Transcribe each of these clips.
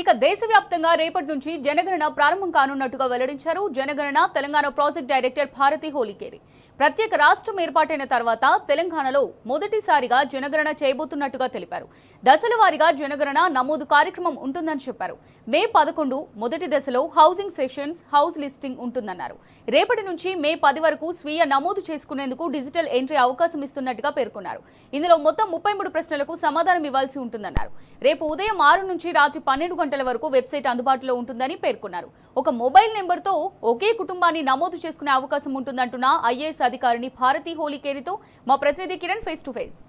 ఇక దేశవ్యాప్తంగా రేపటి నుంచి జనగణన ప్రారంభం కానున్నట్టుగా వెల్లడించారు జనగణన తెలంగాణ ప్రాజెక్ట్ డైరెక్టర్ భారతి హోలికేరి. ప్రత్యేక రాష్ట్రం ఏర్పాటైన తర్వాత తెలంగాణలో మొదటిసారిగా జనగణన చేయబోతున్నట్టుగా తెలిపారు. దశల వారీగా జనగణన నమోదు కార్యక్రమం ఉంటుందని చెప్పారు. మే 11 మొదటి దశలో హౌసింగ్ సెషన్స్, హౌస్ లిస్టింగ్ ఉంటుందన్నారు. రేపటి నుంచి మే 10 వరకు స్వీయ నమోదు చేసుకునేందుకు డిజిటల్ ఎంట్రీ అవకాశం ఇస్తున్నట్టుగా పేర్కొన్నారు. ఇందులో మొత్తం 33 ప్రశ్నలకు సమాధానం ఇవ్వాల్సి ఉంటుందన్నారు. రేపు ఉదయం 6 నుంచి రాత్రి 12 గంటల వరకు వెబ్సైట్ అందుబాటులో ఉంటుందని పేర్కొన్నారు. ఒక మొబైల్ నెంబర్తో ఒకే కుటుంబాన్ని నమోదు చేసుకునే అవకాశం ఉంటుందంటున్న ఐఏఎస్ అధికారిని భారతి హోలికేరితో మా ప్రతినిధి కిరణ్ ఫేస్ టు ఫేస్.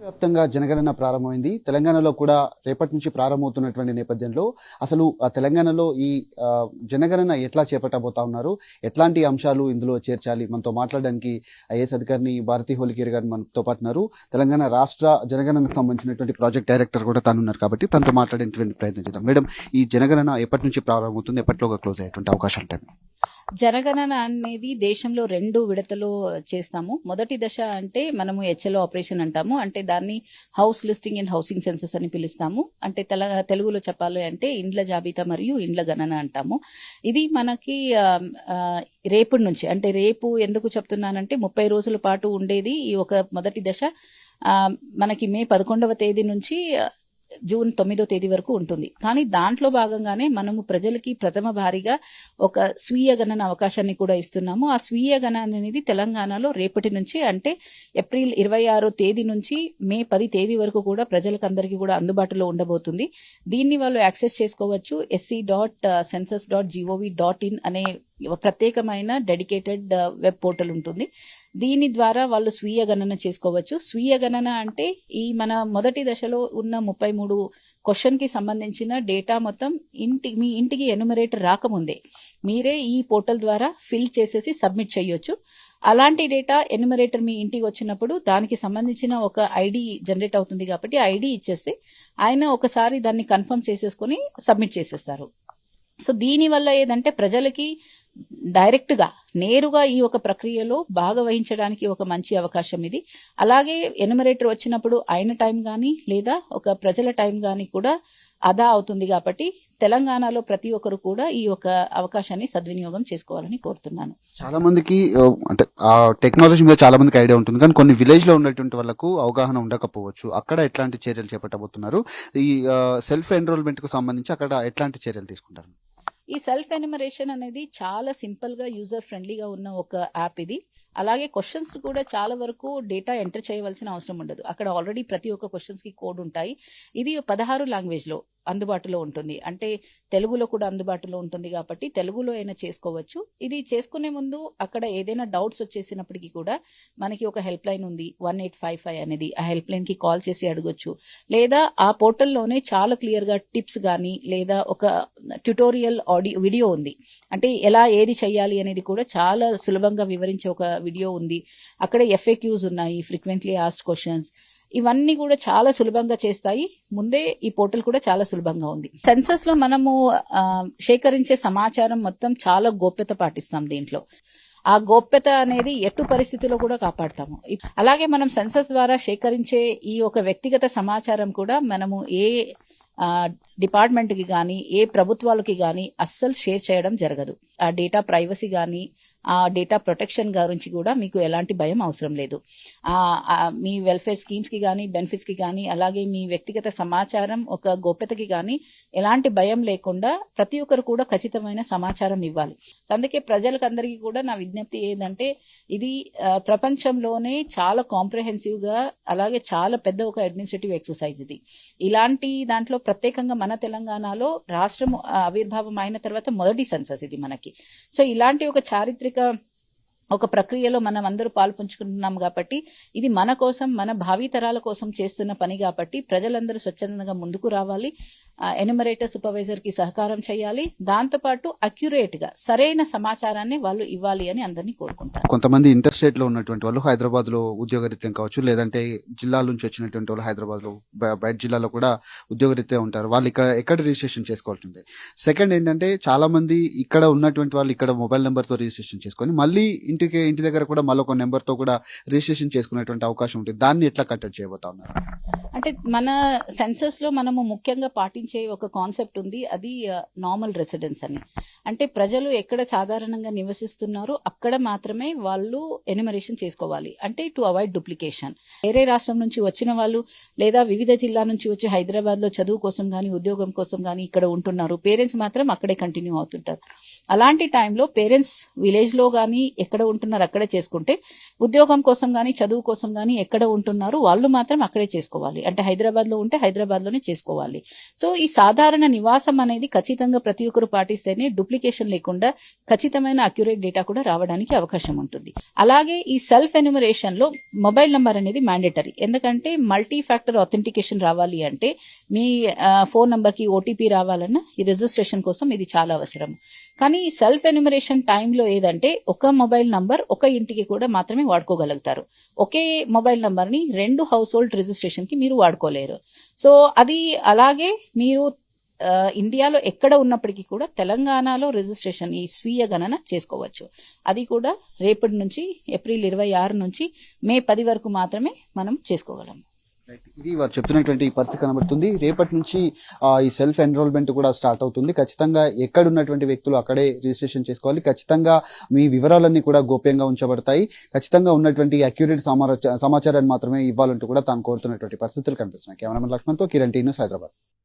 వ్యాప్తంగా జనగణన ప్రారంభమైంది. తెలంగాణలో కూడా రేపటి నుంచి ప్రారంభమవుతున్నటువంటి నేపథ్యంలో అసలు తెలంగాణలో ఈ జనగణన ఎట్లా చేపట్టబోతా ఉన్నారు, ఎట్లాంటి అంశాలు ఇందులో చేర్చాలి, మనతో మాట్లాడడానికి ఐఏఎస్ అధికారిని భారతి హోలికేరి గారు మనతో పాటు ఉన్నారు. తెలంగాణ రాష్ట్ర జనగణనకు సంబంధించినటువంటి ప్రాజెక్ట్ డైరెక్టర్ కూడా తాను ఉన్నారు కాబట్టి తనతో మాట్లాడేటువంటి ప్రయత్నం చేద్దాం. మేడం, ఈ జనగణన ఎప్పటి నుంచి ప్రారంభమవుతుంది, ఎప్పటిలోగా క్లోజ్ అయ్యేటువంటి అవకాశాలు ఉంటాయి? జనగణన అనేది దేశంలో 2 విడతలో చేస్తాము. మొదటి దశ అంటే మనము హెచ్ఎల్ఓ ఆపరేషన్ అంటాము. అంటే దాన్ని house listing and housing census అని పిలుస్తాము. అంటే తెలుగులో చెప్పాలి అంటే ఇండ్ల జాబితా మరియు ఇండ్ల గణన అంటాము. ఇది మనకి రేపటి నుంచి, అంటే రేపు ఎందుకు చెప్తున్నానంటే 30 రోజుల పాటు ఉండేది ఈ ఒక మొదటి దశ మనకి మే 11వ తేదీ నుంచి జూన్ 9వ తేదీ వరకు ఉంటుంది. కానీ దాంట్లో భాగంగానే మనము ప్రజలకి ప్రథమ భారీగా ఒక స్వీయ గణన అవకాశాన్ని కూడా ఇస్తున్నాము. ఆ స్వీయ గణన అనేది తెలంగాణలో రేపటి నుంచి, అంటే ఏప్రిల్ 26వ తేదీ నుంచి మే 10 తేదీ వరకు కూడా ప్రజలకందరికీ కూడా అందుబాటులో ఉండబోతుంది. దీన్ని వాళ్ళు యాక్సెస్ చేసుకోవచ్చు. sc.census.gov.in అనే ప్రత్యేకమైన డెడికేటెడ్ వెబ్ పోర్టల్ ఉంటుంది. దీని ద్వారా వాళ్ళు స్వీయ గణన చేసుకోవచ్చు. స్వీయ గణన అంటే ఈ మన మొదటి దశలో ఉన్న 33 క్వశ్చన్ కి సంబంధించిన డేటా మొత్తం మీ ఇంటికి ఎన్యుమరేటర్ రాకముందే మీరే ఈ పోర్టల్ ద్వారా ఫిల్ చేసేసి సబ్మిట్ చేయొచ్చు. అలాంటి డేటా ఎన్యుమరేటర్ మీ ఇంటికి వచ్చినప్పుడు దానికి సంబంధించిన ఒక ఐడి జనరేట్ అవుతుంది కాబట్టి ఐడి ఇచ్చేస్తే ఆయన ఒకసారి దాన్ని కన్ఫర్మ్ చేసేసుకుని సబ్మిట్ చేసేస్తారు. సో దీని వల్ల ఏదంటే ప్రజలకి డైరెక్ట్ గా నేరుగా ఈ ఒక ప్రక్రియలో భాగవహించడానికి ఒక మంచి అవకాశం ఇది. అలాగే ఎన్యుమరేటర్ వచ్చినప్పుడు ఆయన టైం గానీ లేదా ఒక ప్రజల టైం గానీ కూడా ఆదా అవుతుంది. కాబట్టి తెలంగాణలో ప్రతి ఒక్కరు కూడా ఈ ఒక అవకాశాన్ని సద్వినియోగం చేసుకోవాలని కోరుతున్నాను. చాలా మందికి అంటే టెక్నాలజీ మీద చాలా మందికి ఐడియా ఉంటుంది, కానీ కొన్ని విలేజ్ లో ఉన్నటువంటి వాళ్ళకు అవగాహన ఉండకపోవచ్చు. అక్కడ ఎట్లాంటి చర్యలు చేపట్టబోతున్నారు? ఈ సెల్ఫ్ ఎన్రోల్మెంట్ కు సంబంధించి అక్కడ ఎట్లాంటి చర్యలు తీసుకుంటారు? ఈ సెల్ఫ్ ఎన్యుమరేషన్ అనేది చాలా సింపుల్ గా యూజర్ ఫ్రెండ్లీగా ఉన్న ఒక యాప్ ఇది. అలాగే క్వశ్చన్స్ కూడా చాలా వరకు డేటా ఎంటర్ చేయవలసిన అవసరం ఉండదు. అక్కడ ఆల్రెడీ ప్రతి ఒక్క క్వశ్చన్స్ కి కోడ్ ఉంటాయి. ఇది 16 లాంగ్వేజ్ లో అందుబాటులో ఉంటుంది. అంటే తెలుగులో కూడా అందుబాటులో ఉంటుంది కాబట్టి తెలుగులో అయినా చేసుకోవచ్చు. ఇది చేసుకునే ముందు అక్కడ ఏదైనా డౌట్స్ వచ్చేసినప్పటికీ కూడా మనకి ఒక హెల్ప్ లైన్ ఉంది 1855 అనేది. ఆ హెల్ప్ లైన్ కి కాల్ చేసి అడగొచ్చు. లేదా ఆ పోర్టల్లోనే చాలా క్లియర్ గా టిప్స్ గానీ లేదా ఒక ట్యుటోరియల్ వీడియో ఉంది. అంటే ఎలా ఏది చెయ్యాలి అనేది కూడా చాలా సులభంగా వివరించే ఒక వీడియో ఉంది. అక్కడ FAQs ఉన్నాయి, ఫ్రీక్వెంట్లీ ఆస్క్డ్ క్వశ్చన్స్. ఇవన్నీ కూడా చాలా సులభంగా చేస్తాయి. ముందే ఈ పోర్టల్ కూడా చాలా సులభంగా ఉంది. సెన్సస్ లో మనము సేకరించే సమాచారం మొత్తం చాలా గోప్యత పాటిస్తాం. దీంట్లో ఆ గోప్యత అనేది ఎటు పరిస్థితుల్లో కూడా కాపాడతాము. అలాగే మనం సెన్సస్ ద్వారా సేకరించే ఈ ఒక వ్యక్తిగత సమాచారం కూడా మనము ఏ డిపార్ట్మెంట్ కి గానీ ఏ ప్రభుత్వాలకి గానీ అస్సలు షేర్ చేయడం జరగదు. ఆ డేటా ప్రైవసీ గానీ ఆ డేటా ప్రొటెక్షన్ గురించి కూడా మీకు ఎలాంటి భయం అవసరం లేదు. మీ వెల్ఫేర్ స్కీమ్స్ కి గానీ బెనిఫిట్స్ కి గానీ అలాగే మీ వ్యక్తిగత సమాచారం ఒక గోప్యతకి గానీ ఎలాంటి భయం లేకుండా ప్రతి ఒక్కరు కూడా ఖచ్చితమైన సమాచారం ఇవ్వాలి. అందుకే ప్రజలకందరికీ కూడా నా విజ్ఞప్తి ఏంటంటే ఇది ప్రపంచంలోనే చాలా కాంప్రహెన్సివ్ గా అలాగే చాలా పెద్ద ఒక అడ్మినిస్ట్రేటివ్ ఎక్సర్సైజ్ ఇది. ఇలాంటి దాంట్లో ప్రత్యేకంగా మన తెలంగాణలో రాష్ట్రం ఆవిర్భావం అయిన తర్వాత మొదటి సెన్సస్ ఇది మనకి. సో ఇలాంటి ఒక చారిత్రక ఒక ప్రక్రియలో మనం అందరూ పాల్పంచుకుంటున్నాం కాబట్టి ఇది మన కోసం మన భావితరాల కోసం చేస్తున్న పని కాబట్టి ప్రజలందరూ స్వచ్ఛందంగా ముందుకు రావాలి. ఎన్యుమరేటర్ సూపర్వైజర్ కి సహకారం చేయాలి. దాంతోపాటు అక్యురేట్ గా సరైన సమాచారాన్ని వాళ్ళు ఇవ్వాలి అని అందరినీ కోరుకుంటారు. కొంతమంది ఇంటర్ స్టేట్ లో ఉన్నటువంటి వాళ్ళు హైదరాబాద్ లో ఉద్యోగరీత్యం కావచ్చు, లేదంటే జిల్లాల నుంచి వచ్చినటువంటి వాళ్ళు హైదరాబాద్ లో బయట జిల్లాలో కూడా ఉద్యోగరీత్యా ఉంటారు. వాళ్ళు ఎక్కడ రిజిస్ట్రేషన్ చేసుకోవాల్సింది. సెకండ్ ఏంటంటే చాలా మంది ఇక్కడ ఉన్నటువంటి వాళ్ళు ఇక్కడ మొబైల్ నెంబర్ తో రిజిస్ట్రేషన్ చేసుకొని మళ్ళీ ఇంటి దగ్గర కూడా మళ్ళీ ఒక నెంబర్ తో కూడా రిజిస్ట్రేషన్ చేసుకునేటువంటి అవకాశం ఉంటుంది. దాన్ని ఎట్లా కట్టడి చేయబోతా ఉన్నారు? అంటే మన సెన్సస్ లో మనము ముఖ్యంగా పాటించే ఒక కాన్సెప్ట్ ఉంది, అది నార్మల్ రెసిడెన్స్ అని. అంటే ప్రజలు ఎక్కడ సాధారణంగా నివసిస్తున్నారో అక్కడ మాత్రమే వాళ్ళు ఎన్యుమరేషన్ చేసుకోవాలి, అంటే టు అవాయిడ్ డూప్లికేషన్. వేరే రాష్ట్రం నుంచి వచ్చిన వాళ్ళు లేదా వివిధ జిల్లా నుంచి వచ్చి హైదరాబాద్ లో చదువు కోసం కానీ ఉద్యోగం కోసం కానీ ఇక్కడ ఉంటున్నారు, పేరెంట్స్ మాత్రం అక్కడే కంటిన్యూ అవుతుంటారు. అలాంటి టైంలో పేరెంట్స్ విలేజ్ లో కానీ ఎక్కడ ఉంటున్నారు అక్కడే చేసుకుంటే, ఉద్యోగం కోసం కానీ చదువు కోసం కానీ ఎక్కడ ఉంటున్నారు వాళ్ళు మాత్రం అక్కడే చేసుకోవాలి. అంటే హైదరాబాద్ లో ఉంటే హైదరాబాద్ లోనే చేసుకోవాలి. సో ఈ సాధారణ నివాసం అనేది ఖచ్చితంగా ప్రతి ఒక్కరు పాటిస్తేనే డూప్లికేషన్ లేకుండా ఖచ్చితమైన అక్యురేట్ డేటా కూడా రావడానికి అవకాశం ఉంటుంది. అలాగే ఈ సెల్ఫ్ ఎన్యుమరేషన్ లో మొబైల్ నంబర్ అనేది మ్యాండేటరీ. ఎందుకంటే మల్టీ ఫ్యాక్టర్ ఆథెంటికేషన్ రావాలి అంటే మీ ఫోన్ నంబర్ కి ఓటీపీ రావాలన్నా ఈ రిజిస్ట్రేషన్ కోసం ఇది చాలా అవసరం. కానీ సెల్ఫ్ ఎన్యుమరేషన్ టైంలో ఏదంటే ఒక మొబైల్ నంబర్ ఒక ఇంటికి కూడా మాత్రమే వాడుకోగలుగుతారు. ఒకే మొబైల్ నంబర్ ని 2 హౌస్ హోల్డ్ రిజిస్ట్రేషన్ కి మీరు వాడుకోలేరు. సో అది అలాగే మీరు ఇండియాలో ఎక్కడ ఉన్నప్పటికీ కూడా తెలంగాణలో రిజిస్ట్రేషన్ ఈ స్వీయ గణన చేసుకోవచ్చు. అది కూడా రేపటి నుంచి ఏప్రిల్ 26 నుంచి మే 10 వరకు మాత్రమే మనం చేసుకోగలం. ఇది వారు చెప్తున్నటువంటి పరిస్థితి కనబడుతుంది. రేపటి నుంచి ఈ సెల్ఫ్ ఎన్రోల్మెంట్ కూడా స్టార్ట్ అవుతుంది. ఖచ్చితంగా ఎక్కడున్నటువంటి వ్యక్తులు అక్కడే రిజిస్ట్రేషన్ చేసుకోవాలి. ఖచ్చితంగా మీ వివరాలన్నీ కూడా గోప్యంగా ఉంచబడతాయి. ఖచ్చితంగా ఉన్నటువంటి అక్యురేట్ సమాచారాన్ని మాత్రమే ఇవ్వాలంటూ కూడా తాను కోరుతున్నటువంటి పరిస్థితులు కనిపిస్తున్నాయి. కెమెరామెన్ లక్ష్మణ్తో కిరణ్ టీ న్యూస్, హైదరాబాద్.